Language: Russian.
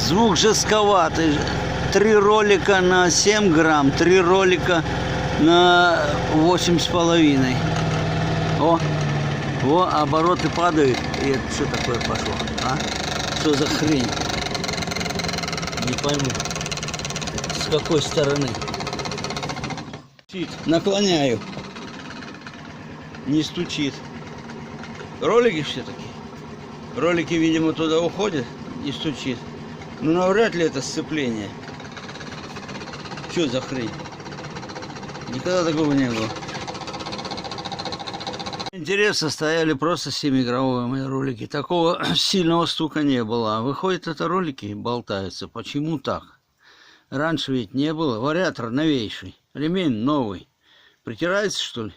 Звук жестковатый. 3 ролика на 7 грамм, 3 ролика на 8,5. О, обороты падают. И это что такое пошло? А? Что за хрень? Не пойму. С какой стороны? Наклоняю. Не стучит. Ролики все-таки. Ролики, видимо, туда уходят. Не стучит. Ну, навряд ли это сцепление. Что за хрень? Никогда такого не было. Интересно, стояли просто 7-игровые мои ролики. Такого сильного стука не было. А выходит, это ролики болтаются. Почему так? Раньше ведь не было. Вариатор новейший. Ремень новый. Притирается, что ли?